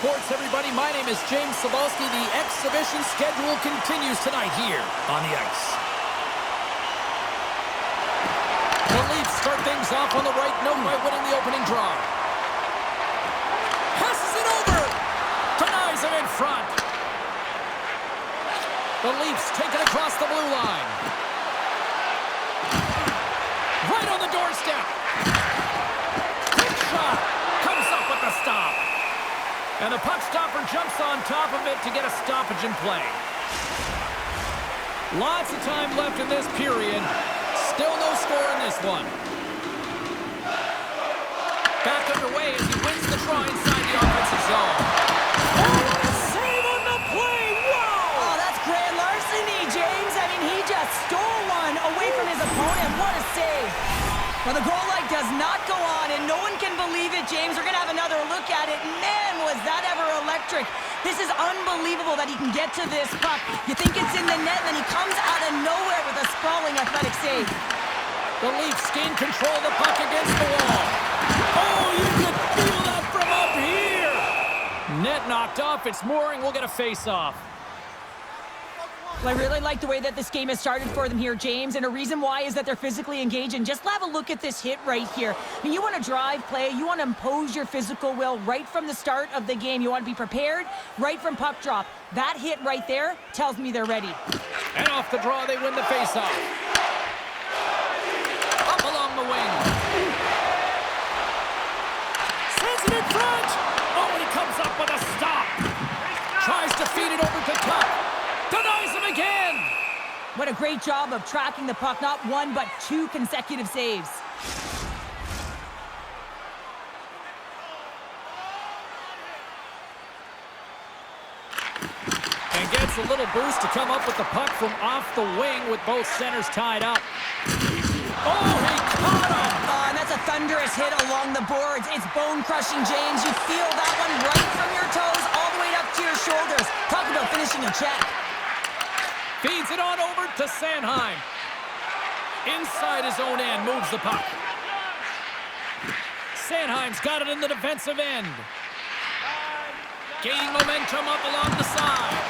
Sports, everybody. My name is James Cebulski. The exhibition schedule continues tonight here on the ice. The Leafs start things off on the right note by winning the opening draw. Passes it over. Denies him in front. The Leafs take it across the blue line. Right on the doorstep. Quick shot. Comes up with the stop. And the puck stopper jumps on top of it to get a stoppage in play. Lots of time left in this period. Still no score in this one. Back underway as he wins the draw inside the offensive zone. Oh, what a save on the play! Whoa! Oh, that's grand larceny, James. I mean, he just stole one away from his opponent. What a save. Well, the goal line does not go on, and no one can believe it, James. We're going to have another look at it. Man, was that ever electric. This is unbelievable that he can get to this puck. You think it's in the net, and then he comes out of nowhere with a sprawling athletic save. The Leafs gain control of the puck against the wall. Oh, you can feel that from up here. Net knocked off. It's Mooring. We'll get a face-off. Well, I really like the way that this game has started for them here, James, and a reason why is that they're physically engaged. And just have a look at this hit right here. I mean, you want to drive play, you want to impose your physical will right from the start of the game. You want to be prepared right from puck drop. That hit right there tells me they're ready. And off the draw, they win the faceoff. Up along the wing. Sends it in front. Oh, and he comes up with a stop. Tries to feed it over to Tuck. Denies him again! What a great job of tracking the puck. Not one, but two consecutive saves. And gets a little boost to come up with the puck from off the wing with both centers tied up. Oh, he caught him! And that's a thunderous hit along the boards. It's bone-crushing, James. You feel that one right from your toes all the way up to your shoulders. Talk about finishing a check. Feeds it on over to Sanheim. Inside his own end, moves the puck. Sanheim's got it in the defensive end. Gaining momentum up along the side.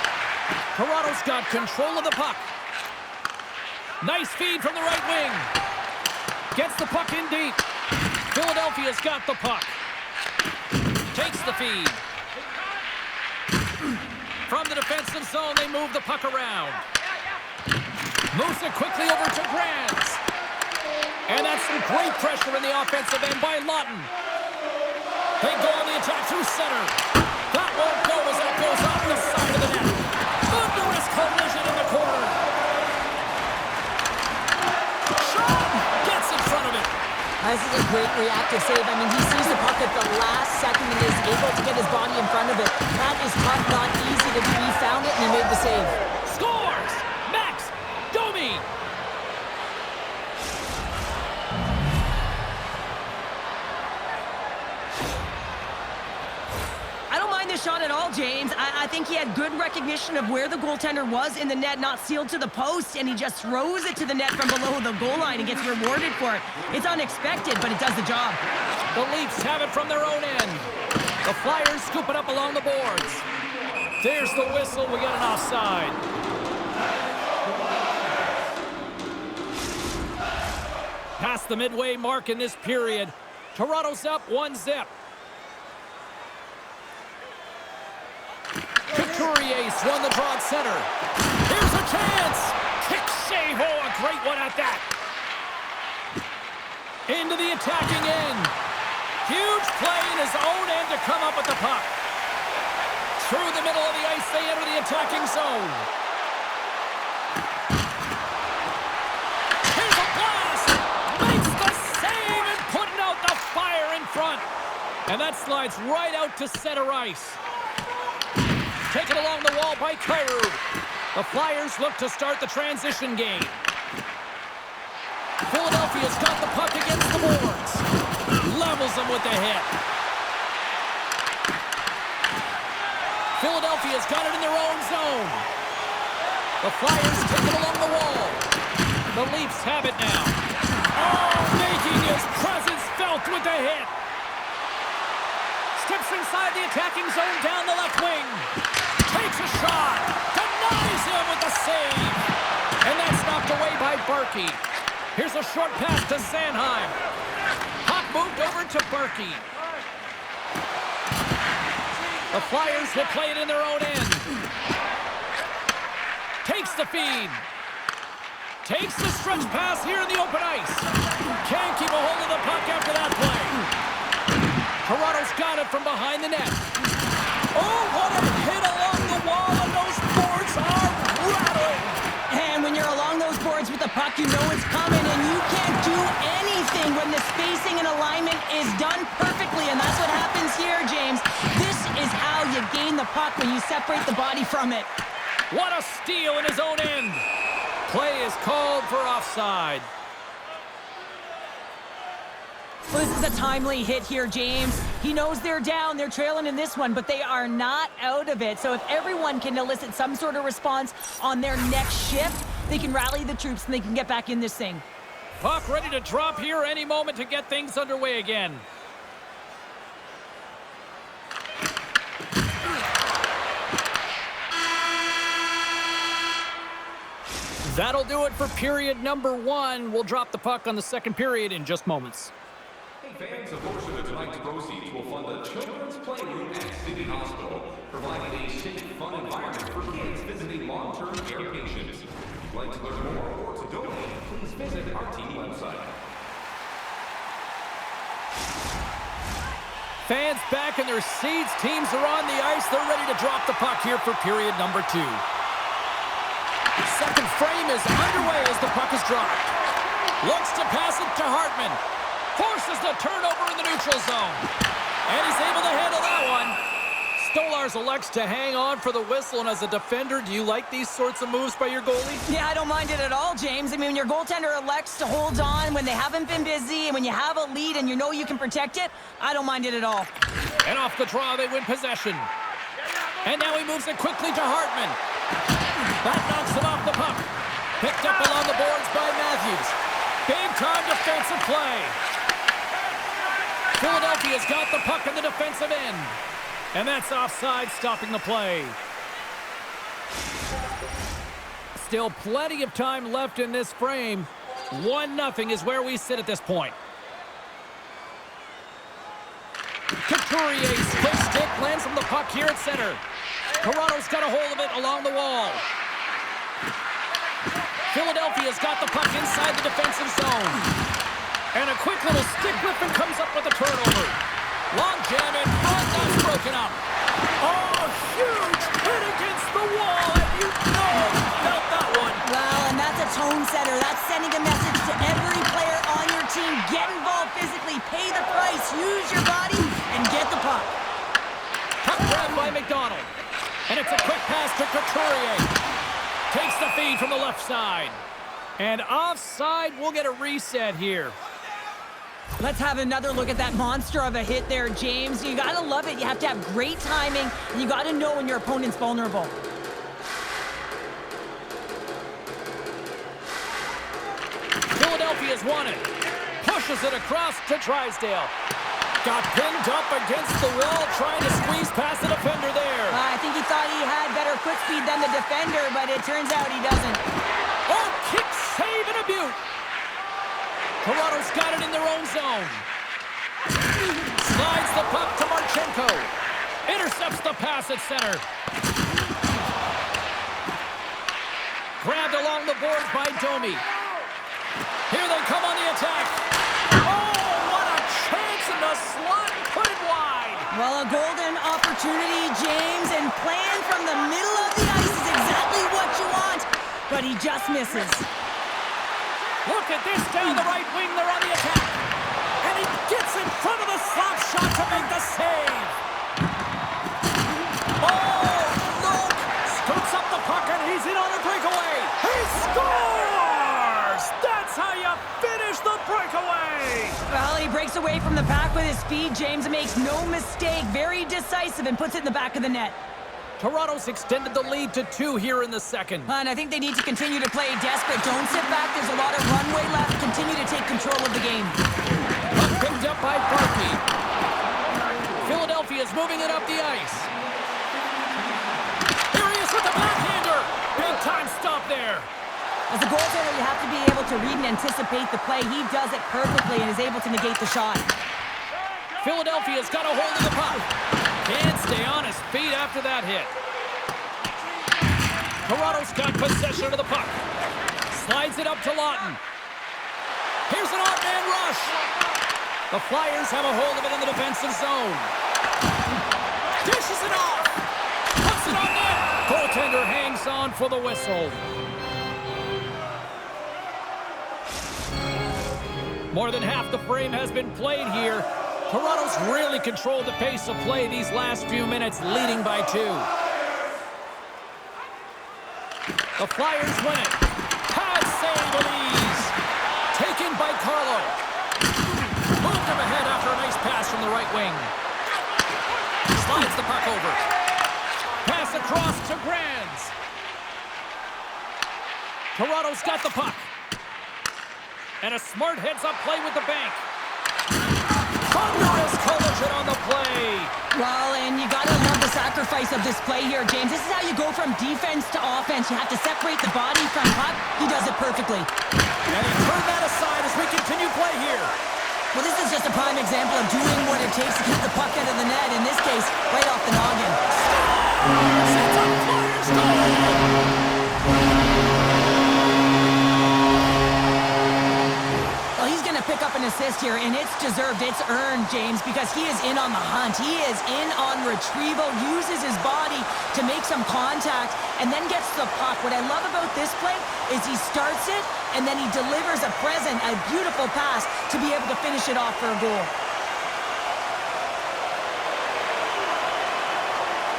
Toronto's got control of the puck. Nice feed from the right wing. Gets the puck in deep. Philadelphia's got the puck. Takes the feed. From the defensive zone, they move the puck around. Moves it quickly over to Grant. And that's some great pressure in the offensive end by Lawton. They go on the attack through center. That won't go as that goes off the side of the net. Thunderous collision in the corner. Sean gets in front of it. This is a great reactive save. I mean, he sees the puck at the last second and is able to get his body in front of it. That is tough, not easy to do. He found it and he made the save. Scores! Max Domi! I don't mind this shot at all, James. I think he had good recognition of where the goaltender was in the net, not sealed to the post, and he just throws it to the net from below the goal line and gets rewarded for it. It's unexpected, but it does the job. The Leafs have it from their own end. The Flyers scoop it up along the boards. There's the whistle. We get an offside. Past the midway mark in this period. Toronto's up 1-0. Couturier's won the draw at center. Here's a chance. Kick save. Oh, a great one at that. Into the attacking end. Huge play in his own end to come up with the puck. Through the middle of the ice, they enter the attacking zone. Here's a blast. Makes the save and putting out the fire in front. And that slides right out to center ice. Taken along the wall by Kyrou. The Flyers look to start the transition game. Philadelphia's got the puck against the boards. Levels them with the hit. Philadelphia's got it in their own zone. The Flyers take it along the wall. The Leafs have it now. Oh, making his presence felt with the hit. Steps inside the attacking zone down the left wing. Takes a shot. Denies him with the save. And that's knocked away by Barkey. Here's a short pass to Sanheim. Puck moved over to Barkey. The Flyers will play it in their own end. Takes the feed. Takes the stretch pass here in the open ice. Can't keep a hold of the puck after that play. Toronto's got it from behind the net. Oh, what a hit along the wall, and those boards are rattling. And when you're along those boards with the puck, you know it's coming, and you can't do anything when the spacing and alignment is done perfectly, and that's what happens here, James. This is how you gain the puck, when you separate the body from it. What a steal in his own end. Play is called for offside. Well, this is a timely hit here, James. He knows they're down, they're trailing in this one, but they are not out of it. So if everyone can elicit some sort of response on their next shift, they can rally the troops and they can get back in this thing. Puck ready to drop here any moment to get things underway again. That'll do it for period number 1. We'll drop the puck on the second period in just moments. Hey fans, a portion of tonight's proceeds will fund the Children's Playroom at City Hospital, providing a safe, fun environment for kids visiting long-term care patients. If you'd like to learn more or to donate, please visit our team website. Fans back in their seats. Teams are on the ice. They're ready to drop the puck here for period number 2. Second frame is underway as the puck is dropped. Looks to pass it to Hartman. Forces the turnover in the neutral zone. And he's able to handle that one. Stolarz elects to hang on for the whistle, and as a defender, do you like these sorts of moves by your goalie? Yeah, I don't mind it at all, James. I mean, when your goaltender elects to hold on when they haven't been busy, and when you have a lead and you know you can protect it, I don't mind it at all. And off the draw, they win possession. And now he moves it quickly to Hartman. That knocks him off the puck. Picked up along the boards by Matthews. Big-time defensive play. Philadelphia's got the puck in the defensive end. And that's offside, stopping the play. Still plenty of time left in this frame. 1-0 is where we sit at this point. Couturier's quick stick lands from the puck here at center. Toronto's got a hold of it along the wall. Philadelphia's got the puck inside the defensive zone. And a quick little stick lift and comes up with a turnover. Long jam in front, that's broken up. Oh, huge hit against the wall, and you know you felt that one. Well, and that's a tone setter. That's sending a message to every player on your team. Get involved physically, pay the price, use your body, and get the puck. Puck grabbed by McDonald. And it's a quick pass to Couturier. Takes the feed from the left side. And offside, we'll get a reset here. Let's have another look at that monster of a hit there, James. You gotta love it. You have to have great timing, and you gotta know when your opponent's vulnerable. Philadelphia's won it. Pushes it across to Drysdale. Got pinned up against the wall, trying to squeeze past the defender there. I think he thought he had better quick speed than the defender, but it turns out he doesn't. Oh, kick save and a beaut. Toronto's got it in their own zone. Slides the puck to Marchenko. Intercepts the pass at center. Grabbed along the boards by Domi. Here they come on the attack. Oh, what a chance in the slot. Put it wide. Well, a golden opportunity, James, and playing from the middle of the ice is exactly what you want, but he just misses. Look at this down the right wing. They're on the attack. And he gets in front of the slap shot to make the save. Oh, look. Scoots up the puck and he's in on a breakaway. He scores! That's how you finish the breakaway. Well, he breaks away from the pack with his speed, James, and makes no mistake. Very decisive and puts it in the back of the net. Toronto's extended the lead to 2 here in the second. And I think they need to continue to play desperate. Don't sit back. There's a lot of runway left. Continue to take control of the game. Puck picked up by Barkey. Philadelphia Philadelphia is moving it up the ice. Here he is with the backhander. Big time stop there. As a goaltender, you have to be able to read and anticipate the play. He does it perfectly and is able to negate the shot. Philadelphia's got a hold of the puck. Can't stay on his feet after that hit. Toronto's got possession of the puck. Slides it up to Lawton. Here's an off-man rush. The Flyers have a hold of it in the defensive zone. Dishes it off. Puts it on net. Goaltender hangs on for the whistle. More than half the frame has been played here. Toronto's really controlled the pace of play these last few minutes, leading by 2. The Flyers win it. Pad save with ease. Taken by Carlo. Moved him ahead after a nice pass from the right wing. Slides the puck over. Pass across to Grands. Toronto's got the puck. And a smart heads-up play with the bank. Thunderous collision on the play. Well, and you gotta love the sacrifice of this play here, James. This is how you go from defense to offense. You have to separate the body from puck. He does it perfectly. And he turned that aside as we continue play here. Well, this is just a prime example of doing what it takes to keep the puck out of the net. In this case, right off the noggin. Sets up Flyers goal. Well, he's going to pick up an assist here, and it's deserved. It's earned, James, because he is in on the hunt. He is in on retrieval, uses his body to make some contact, and then gets the puck. What I love about this play is he starts it, and then he delivers a present, a beautiful pass to be able to finish it off for a goal.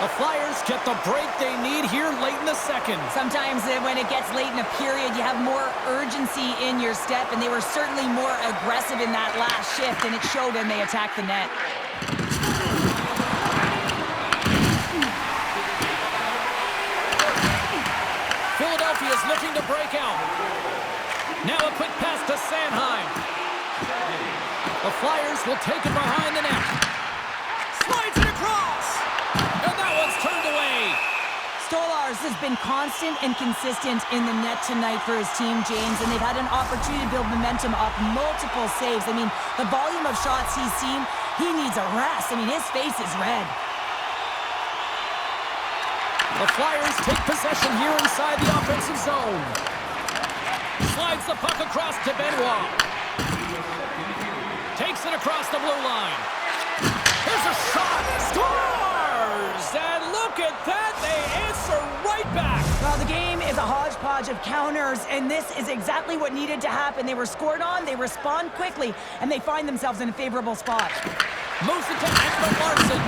The Flyers get the break they need here late in the second. Sometimes when it gets late in a period, you have more urgency in your step, and they were certainly more aggressive in that last shift, and it showed when they attacked the net. Philadelphia is looking to break out. Now a quick pass to Sanheim. The Flyers will take it behind the net. Slides it across. And that one's turned away. Stolarz has been constant and consistent in the net tonight for his team, James, and they've had an opportunity to build momentum up, multiple saves. I mean, the volume of shots he's seen, he needs a rest. I mean, his face is red. The Flyers take possession here inside the offensive zone. Slides the puck across to Benoit. Takes it across the blue line. Here's a shot. Scores! And look at that. They answer right back. Well, the game is a hodgepodge of counters, and this is exactly what needed to happen. They were scored on, they respond quickly, and they find themselves in a favorable spot. Moves it to Ekman Larsson.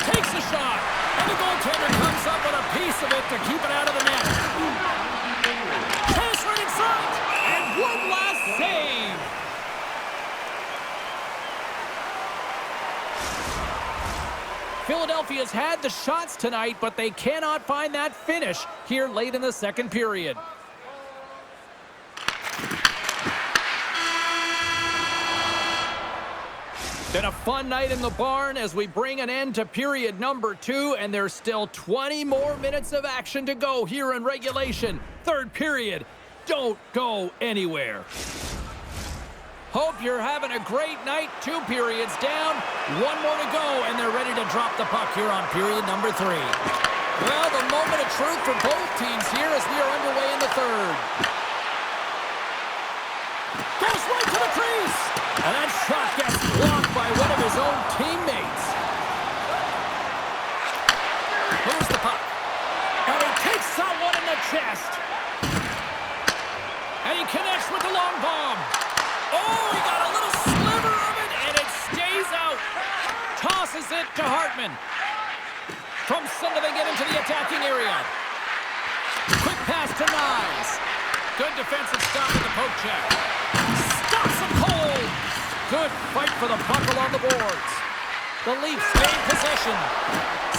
Takes a shot. And the goaltender comes up with a piece of it to keep it out of the net. Pass right in front. And one last save. Philadelphia's had the shots tonight, but they cannot find that finish here late in the second period. Been a fun night in the barn as we bring an end to period number 2, and there's still 20 more minutes of action to go here in regulation. Third period. Don't go anywhere. Hope you're having a great night. 2 periods down, 1 more to go, and they're ready to drop the puck here on period number 3. Well, the moment of truth for both teams here as we are underway in the third. Goes right to the crease, and that shot gets blocked by one of his own teammates. Moves the puck, and he takes someone in the chest. And he connects with the long bomb. Oh, he got a little sliver of it, and it stays out. Tosses it to Hartman. From center, they get into the attacking area. Quick pass to Nyes. Good defensive stop with the poke check. Stops him cold. Good fight for the puck along the boards. The Leafs gain possession.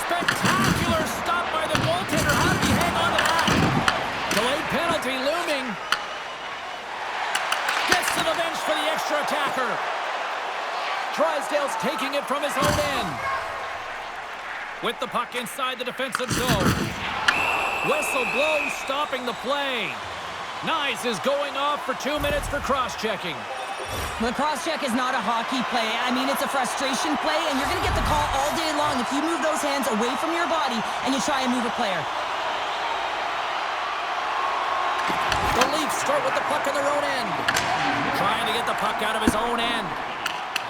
Spectacular stop by the goaltender. How did he hang on to that? Delayed penalty looming. Gets to the bench for the extra attacker. Drysdale's taking it from his own end. With the puck inside the defensive zone. Whistle blows, stopping the play. Nyes is going off for 2 minutes for cross-checking. The cross-check is not a hockey play. I mean, it's a frustration play, and you're going to get the call all day long if you move those hands away from your body and you try and move a player. The Leafs start with the puck in their own end. Trying to get the puck out of his own end.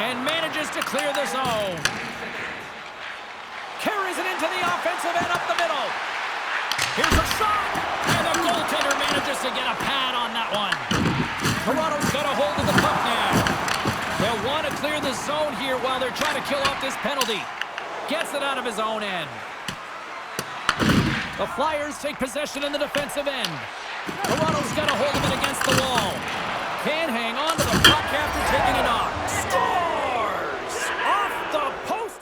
And manages to clear the zone. Carries it into the offensive end up the middle. Here's a shot. And the goaltender manages to get a pad on that one. Toronto's got a hold of the puck now. They'll want to clear the zone here while they're trying to kill off this penalty. Gets it out of his own end. The Flyers take possession in the defensive end. Toronto's got a hold of it against the wall. Can't hang on to the puck after taking a knock. Scores! Off the post!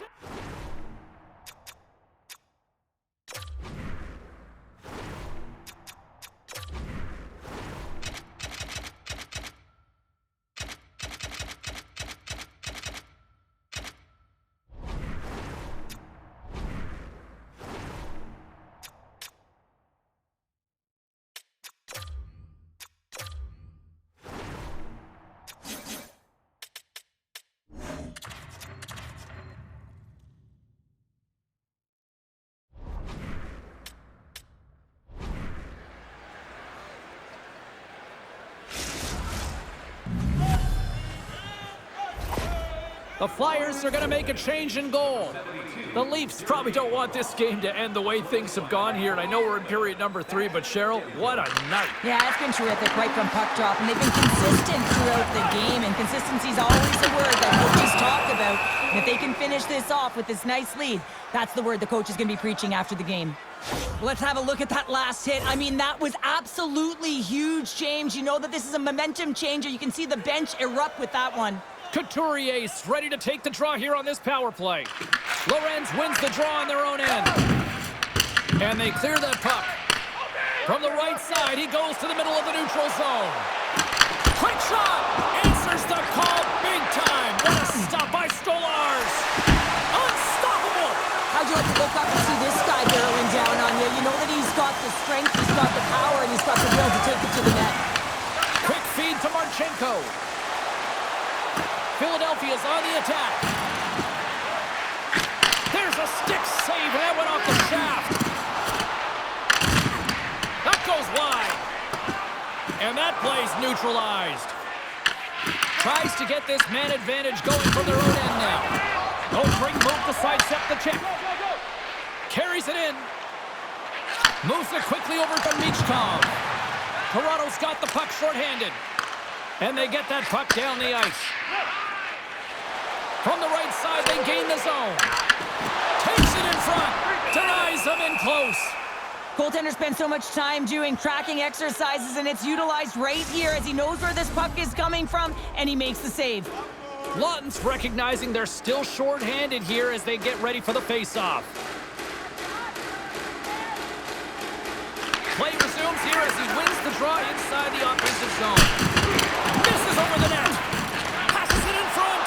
The Flyers are going to make a change in goal. The Leafs probably don't want this game to end the way things have gone here, and I know we're in period number 3, but Cheryl, what a night. Yeah, it's been terrific right from puck drop, and they've been consistent throughout the game, and consistency is always a word that coaches talk about. And if they can finish this off with this nice lead, that's the word the coach is going to be preaching after the game. Let's have a look at that last hit. I mean, that was absolutely huge, James. You know that this is a momentum changer. You can see the bench erupt with that one. Couturier's ready to take the draw here on this power play. Lorenz wins the draw on their own end. And they clear that puck. From the right side, he goes to the middle of the neutral zone. Quick shot! Answers the call big time. What a stop by Stolarz. Unstoppable! How'd you like to look up and see this guy barreling down on you? You know that he's got the strength, he's got the power, and he's got the will to take it to the net. Quick feed to Marchenko. Philadelphia's on the attack. There's a stick save, and that went off the shaft. That goes wide. And that play's neutralized. Tries to get this man advantage going from their own end now. No great move to sidestep the check. Carries it in. Moves it quickly over to Michkov. Toronto's got the puck shorthanded. And they get that puck down the ice. From the right side, they gain the zone. Takes it in front. Denies them in close. Goaltender spends so much time doing tracking exercises, and it's utilized right here as he knows where this puck is coming from, and he makes the save. Lawton's recognizing they're still short-handed here as they get ready for the face-off. Play resumes here as he wins the draw inside the offensive zone. Misses over the net. Passes it in front.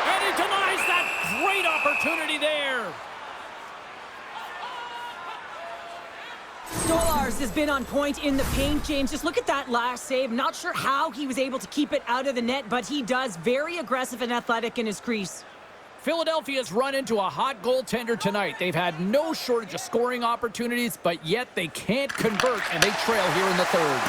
And he denies that great opportunity there. Stolarz has been on point in the paint, James. Just look at that last save. Not sure how he was able to keep it out of the net, but he does. Very aggressive and athletic in his crease. Philadelphia's run into a hot goaltender tonight. They've had no shortage of scoring opportunities, but yet they can't convert, and they trail here in the third.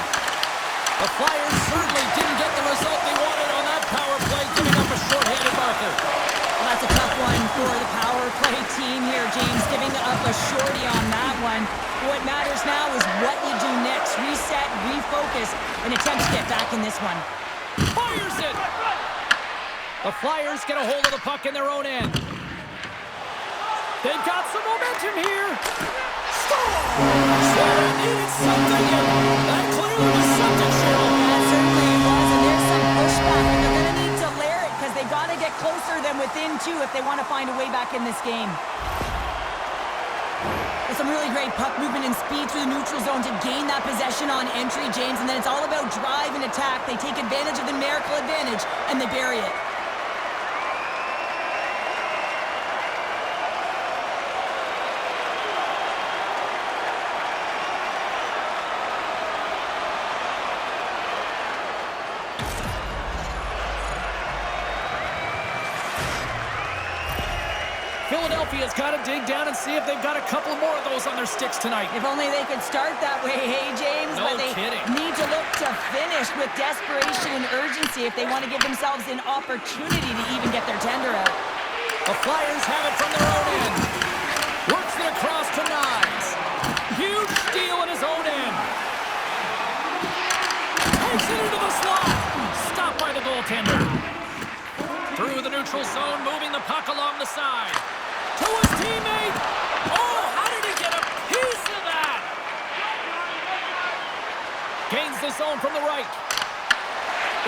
The Flyers certainly didn't get the result they wanted on that power play, giving up a shorthanded marker. Well, that's a tough one for the power play team here, James, giving up a shorty on that one. What matters now is what you do next. Reset, refocus, and attempt to get back in this one. Fires it! The Flyers get a hold of the puck in their own end. They've got some momentum here. Score! Sarah needed something, and that clearly was something, Cheryl. That certainly was, and there's some pushback, and they're going to need to layer it because they've got to get closer than within two if they want to find a way back in this game. There's some really great puck movement and speed through the neutral zone to gain that possession on entry, James, and then it's all about drive and attack. They take advantage of the numerical advantage, and they bury it. Philadelphia's got to dig down and see if they've got a couple more of those on their sticks tonight. If only they could start that way, hey, James. No but they kidding. need to look to finish with desperation and urgency if they want to give themselves an opportunity to even get their tender out. The Flyers have it from their own end. Works it across to Nyes. Huge steal in his own end. Takes it into the slot. Stopped by the goaltender. Through the neutral zone, moving the puck along the side. To his teammate. Oh, how did he get a piece of that? Gains the zone from the right.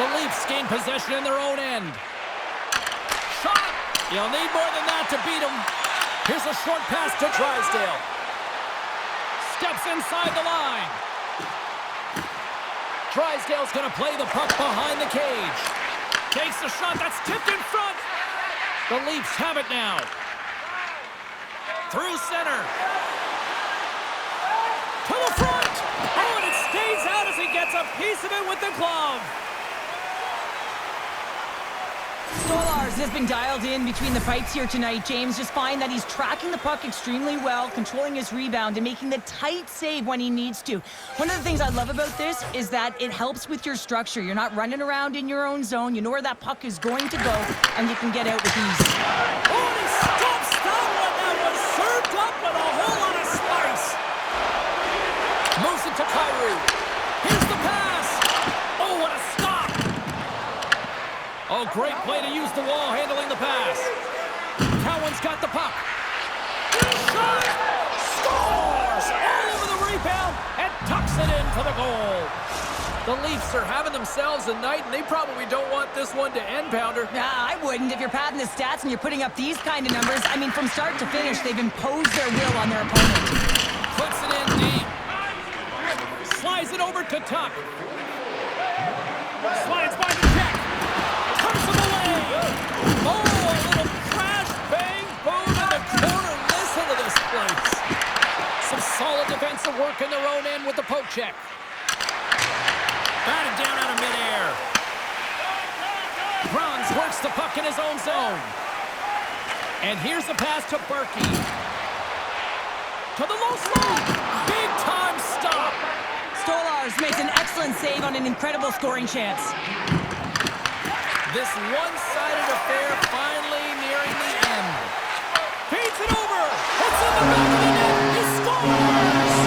The Leafs gain possession in their own end. Shot. You'll need more than that to beat him. Here's a short pass to Drysdale. Steps inside the line. Drysdale's going to play the puck behind the cage. Takes the shot. That's tipped in front. The Leafs have it now. Through center. To the front. Oh, and it stays out as he gets a piece of it with the glove. Stolarz has been dialed in between the pipes here tonight, James. Just find that he's tracking the puck extremely well, controlling his rebound, and making the tight save when he needs to. One of the things I love about this is that it helps with your structure. You're not running around in your own zone. You know where that puck is going to go, and you can get out with ease. Oh, he stops that one. That was served up with a whole lot of spice. Moves it to Kyrou. Here's the pass. Oh, what a stop. Oh, great play to use the wall handling the pass. Cowan's got the puck. Shot! Scores! All over the rebound and tucks it in for the goal. The Leafs are having themselves a night, and they probably don't want this one to end, Pounder. Nah, I wouldn't. If you're padding the stats and you're putting up these kind of numbers, I mean, from start to finish, they've imposed their will on their opponent. Puts it in deep. Slides it over to Tuck. Slides by the check. Tucks him away. Oh, a little crash, bang, boom in the corner. Listen to this place. Some solid defensive work in their own end with the poke check. Batted down out of midair. Bronze works the puck in his own zone. And here's the pass to Berkey. To the low slot. Big time stop. Stolarz makes an excellent save on an incredible scoring chance. This one-sided affair finally nearing the end. Feeds it over. It's in the back of the net. He scores!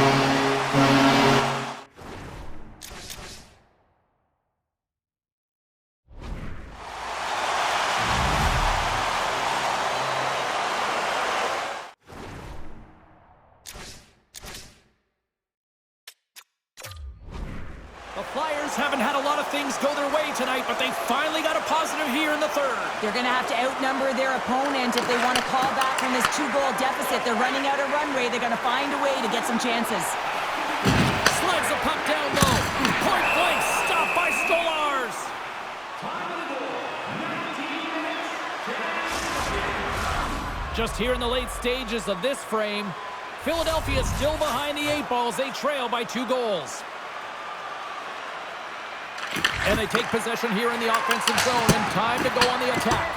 The Flyers haven't had a lot of things go their way tonight, but they finally got a positive here in the third. They're going to have to outnumber their opponent if they want to call back from this 2-goal deficit. They're running out of runway. They're going to find a way to get some chances. Slides the puck down low. Point blank, stopped by Stolarz. Just here in the late stages of this frame, Philadelphia is still behind the 8 balls. They trail by 2 goals. And they take possession here in the offensive zone, and time to go on the attack.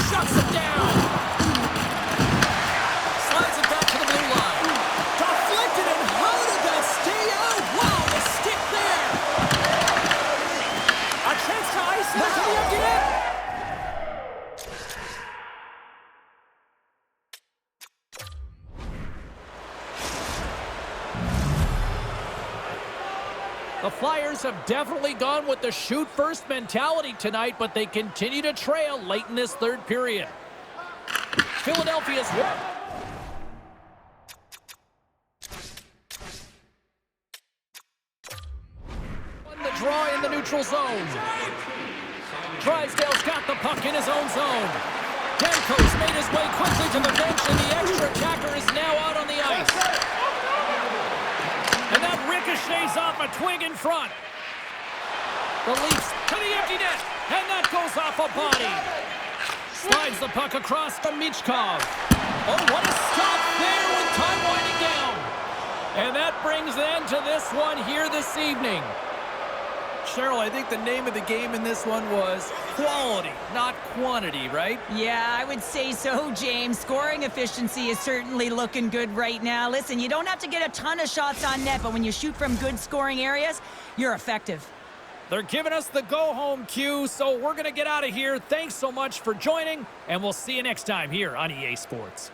Shuts it down. Slides it back to the blue line. Deflected, and how did that stay out? Wow, the stick there. A chance to ice it to the empty net. The Flyers have definitely gone with the shoot-first mentality tonight, but they continue to trail late in this third period. Philadelphia's won the draw in the neutral zone. Drysdale's got the puck in his own zone. Demko's made his way quickly to the bench, and the extra attacker is now out on the ice. And that ricochets off a twig in front. The Leafs to the empty net, and that goes off a body. Slides the puck across to Michkov. Oh, what a stop there with time winding down. And that brings an end to this one here this evening. Cheryl, I think the name of the game in this one was quality, not quantity, right? Yeah, I would say so, James. Scoring efficiency is certainly looking good right now. Listen, you don't have to get a ton of shots on net, but when you shoot from good scoring areas, you're effective. They're giving us the go-home cue, so we're going to get out of here. Thanks so much for joining, and we'll see you next time here on EA Sports.